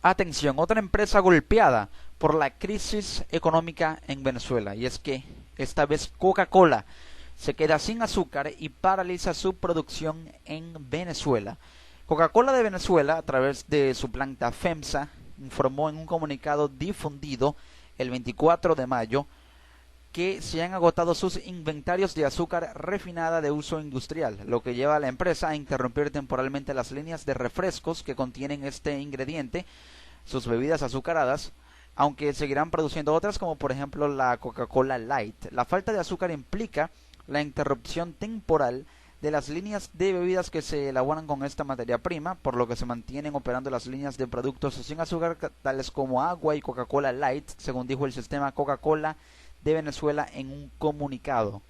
Atención, otra empresa golpeada por la crisis económica en Venezuela. Y es que esta vez Coca-Cola se queda sin azúcar y paraliza su producción en Venezuela. Coca-Cola de Venezuela, a través de su planta FEMSA, informó en un comunicado difundido el 24 de mayo que se han agotado sus inventarios de azúcar refinada de uso industrial, lo que lleva a la empresa a interrumpir temporalmente las líneas de refrescos que contienen este ingrediente, sus bebidas azucaradas, aunque seguirán produciendo otras como por ejemplo la Coca-Cola Light. La falta de azúcar implica la interrupción temporal de las líneas de bebidas que se elaboran con esta materia prima, por lo que se mantienen operando las líneas de productos sin azúcar tales como agua y Coca-Cola Light, según dijo el sistema Coca-Cola de Venezuela en un comunicado.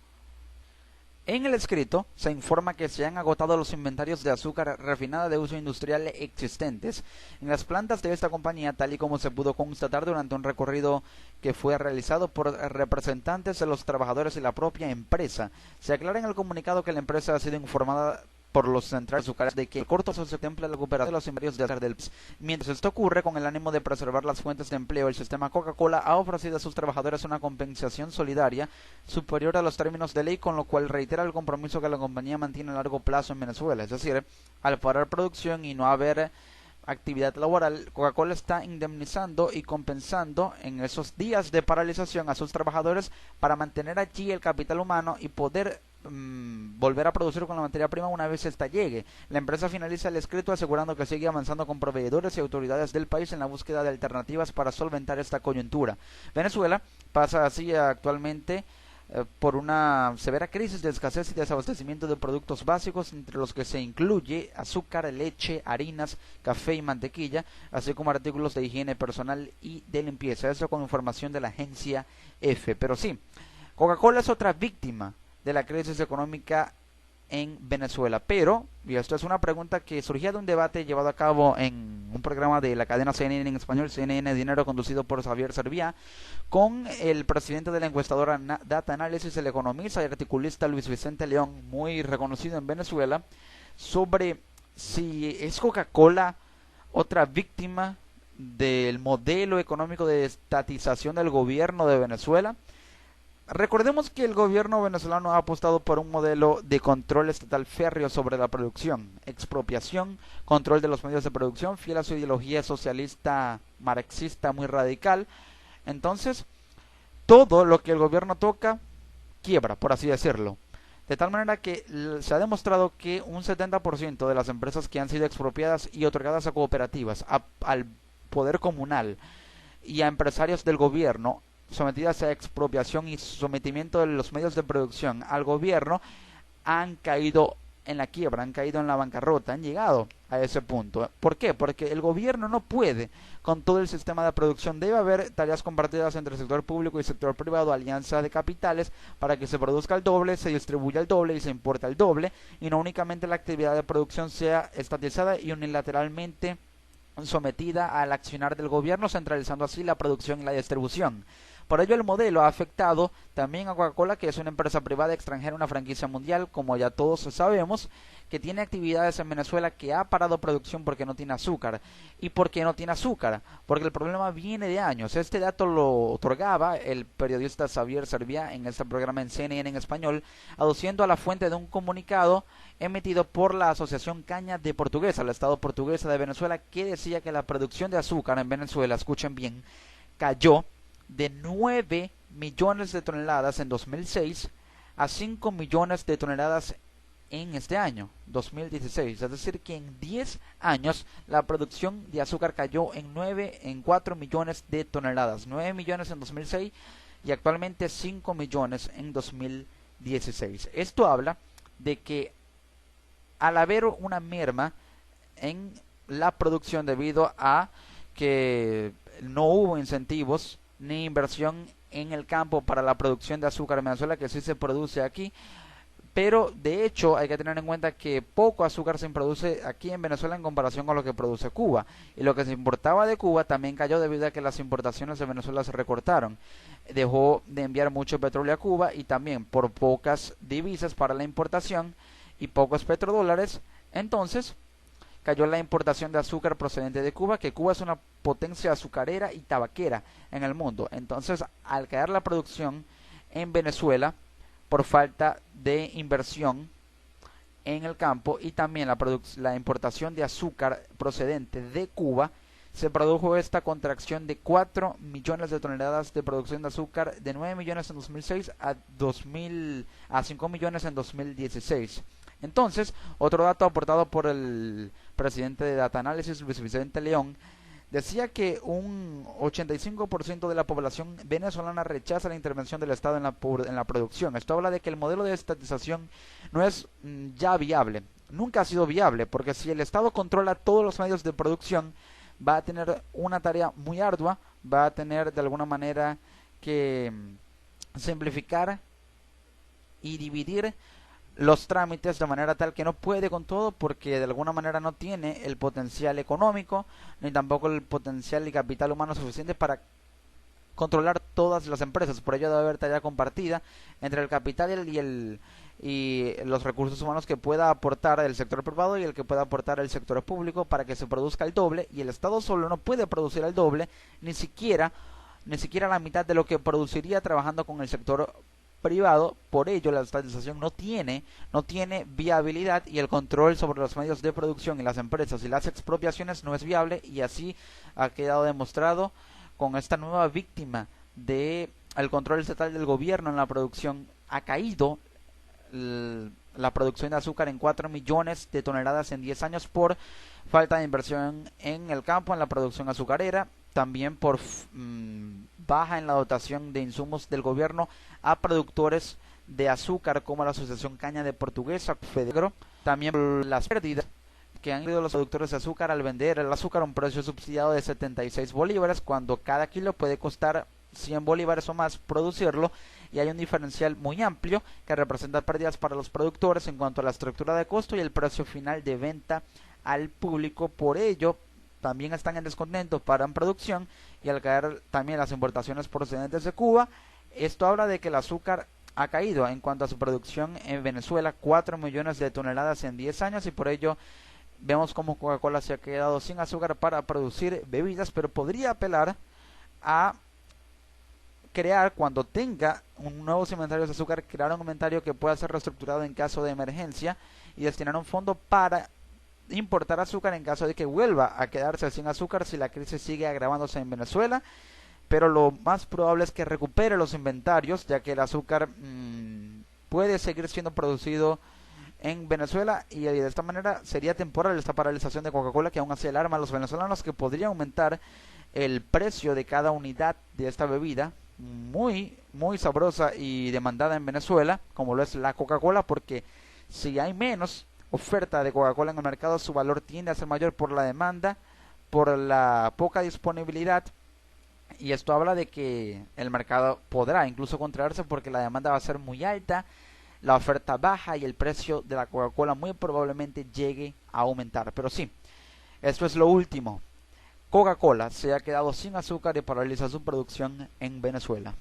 En el escrito se informa que se han agotado los inventarios de azúcar refinada de uso industrial existentes en las plantas de esta compañía, tal y como se pudo constatar durante un recorrido que fue realizado por representantes de los trabajadores y la propia empresa. Se aclara en el comunicado que la empresa ha sido informada por los centrales azucareros de que el corto plazo se contempla la recuperación de los inventarios de azúcar del país. Mientras esto ocurre, con el ánimo de preservar las fuentes de empleo, el sistema Coca-Cola ha ofrecido a sus trabajadores una compensación solidaria superior a los términos de ley, con lo cual reitera el compromiso que la compañía mantiene a largo plazo en Venezuela. Es decir, al parar producción y no haber actividad laboral, Coca-Cola está indemnizando y compensando en esos días de paralización a sus trabajadores para mantener allí el capital humano y poder volver a producir con la materia prima una vez esta llegue. La empresa finaliza el escrito asegurando que sigue avanzando con proveedores y autoridades del país en la búsqueda de alternativas para solventar esta coyuntura. Venezuela pasa así actualmente por una severa crisis de escasez y desabastecimiento de productos básicos, entre los que se incluye azúcar, leche, harinas, café y mantequilla, así como artículos de higiene personal y de limpieza. Eso con información de la agencia EFE. Pero sí, Coca-Cola es otra víctima de la crisis económica en Venezuela, pero, y esto es una pregunta que surgía de un debate llevado a cabo en un programa de la cadena CNN en español, CNN Dinero, conducido por Xavier Serviá, con el presidente de la encuestadora Data Analysis, el economista y articulista Luis Vicente León, muy reconocido en Venezuela, sobre si es Coca-Cola otra víctima del modelo económico de estatización del gobierno de Venezuela. Recordemos que el gobierno venezolano ha apostado por un modelo de control estatal férreo sobre la producción, expropiación, control de los medios de producción, fiel a su ideología socialista marxista muy radical. Entonces, todo lo que el gobierno toca, quiebra, por así decirlo. De tal manera que se ha demostrado que un 70% de las empresas que han sido expropiadas y otorgadas a cooperativas, al poder comunal y a empresarios del gobierno, sometidas a expropiación y sometimiento de los medios de producción al gobierno, han caído en la quiebra, han caído en la bancarrota, han llegado a ese punto. ¿Por qué? Porque el gobierno no puede con todo el sistema de producción. Debe haber tareas compartidas entre el sector público y el sector privado, alianza de capitales, para que se produzca el doble, se distribuya el doble y se importa el doble, y no únicamente la actividad de producción sea estatizada y unilateralmente sometida al accionar del gobierno, centralizando así la producción y la distribución. Por ello, el modelo ha afectado también a Coca-Cola, que es una empresa privada extranjera, una franquicia mundial, como ya todos sabemos, que tiene actividades en Venezuela, que ha parado producción porque no tiene azúcar. ¿Y por qué no tiene azúcar? Porque el problema viene de años. Este dato lo otorgaba el periodista Xavier Serviá en este programa en CNN en español, aduciendo a la fuente de un comunicado emitido por la Asociación Caña de Portuguesa, el Estado portuguesa de Venezuela, que decía que la producción de azúcar en Venezuela, escuchen bien, cayó de 9 millones de toneladas en 2006 a 5 millones de toneladas en este año, 2016. Es decir, que en 10 años la producción de azúcar cayó en 4 millones de toneladas. 9 millones en 2006 y actualmente 5 millones en 2016. Esto habla de que al haber una merma en la producción debido a que no hubo incentivos ni inversión en el campo para la producción de azúcar en Venezuela, que sí se produce aquí, pero de hecho hay que tener en cuenta que poco azúcar se produce aquí en Venezuela en comparación con lo que produce Cuba, y lo que se importaba de Cuba también cayó debido a que las importaciones de Venezuela se recortaron, dejó de enviar mucho petróleo a Cuba, y también por pocas divisas para la importación y pocos petrodólares. Entonces, cayó la importación de azúcar procedente de Cuba, que Cuba es una potencia azucarera y tabaquera en el mundo. Entonces, al caer la producción en Venezuela por falta de inversión en el campo y también la importación de azúcar procedente de Cuba, se produjo esta contracción de 4 millones de toneladas de producción de azúcar, de 9 millones en 2006 a 5 millones en 2016. Entonces, otro dato aportado por el presidente de Data Analysis, Luis Vicente León, decía que un 85% de la población venezolana rechaza la intervención del Estado en la producción. Esto habla de que el modelo de estatización no es ya viable. Nunca ha sido viable, porque si el Estado controla todos los medios de producción, va a tener una tarea muy ardua, va a tener de alguna manera que simplificar y dividir los trámites de manera tal que no puede con todo, porque de alguna manera no tiene el potencial económico ni tampoco el potencial y capital humano suficiente para controlar todas las empresas. Por ello debe haber tarea compartida entre el capital y los recursos humanos que pueda aportar el sector privado y el que pueda aportar el sector público para que se produzca el doble, y el Estado solo no puede producir el doble, ni siquiera la mitad de lo que produciría trabajando con el sector privado. Por ello la estatización no tiene viabilidad, y el control sobre los medios de producción y las empresas y las expropiaciones no es viable, y así ha quedado demostrado con esta nueva víctima de el control estatal del gobierno en la producción. Ha caído la producción de azúcar en 4 millones de toneladas en 10 años por falta de inversión en el campo, en la producción azucarera, también por baja en la dotación de insumos del gobierno a productores de azúcar como la Asociación Caña de Portuguesa, Fedegro, también por las pérdidas que han tenido los productores de azúcar al vender el azúcar a un precio subsidiado de 76 bolívares, cuando cada kilo puede costar 100 bolívares o más producirlo, y hay un diferencial muy amplio que representa pérdidas para los productores en cuanto a la estructura de costo y el precio final de venta al público. Por ello, también están en descontento para en producción, y al caer también las importaciones procedentes de Cuba, esto habla de que el azúcar ha caído en cuanto a su producción en Venezuela, 4 millones de toneladas en 10 años, y por ello vemos como Coca-Cola se ha quedado sin azúcar para producir bebidas, pero podría apelar a crear, cuando tenga un nuevo inventario de azúcar, crear un inventario que pueda ser reestructurado en caso de emergencia y destinar un fondo para importar azúcar en caso de que vuelva a quedarse sin azúcar si la crisis sigue agravándose en Venezuela. Pero lo más probable es que recupere los inventarios, ya que el azúcar puede seguir siendo producido en Venezuela, y de esta manera sería temporal esta paralización de Coca-Cola, que aún así alarma a los venezolanos, que podría aumentar el precio de cada unidad de esta bebida muy sabrosa y demandada en Venezuela, como lo es la Coca-Cola, porque si hay menos oferta de Coca-Cola en el mercado, su valor tiende a ser mayor por la demanda, por la poca disponibilidad, y esto habla de que el mercado podrá incluso contraerse porque la demanda va a ser muy alta, la oferta baja, y el precio de la Coca-Cola muy probablemente llegue a aumentar. Pero sí, esto es lo último. Coca-Cola se ha quedado sin azúcar y paraliza su producción en Venezuela.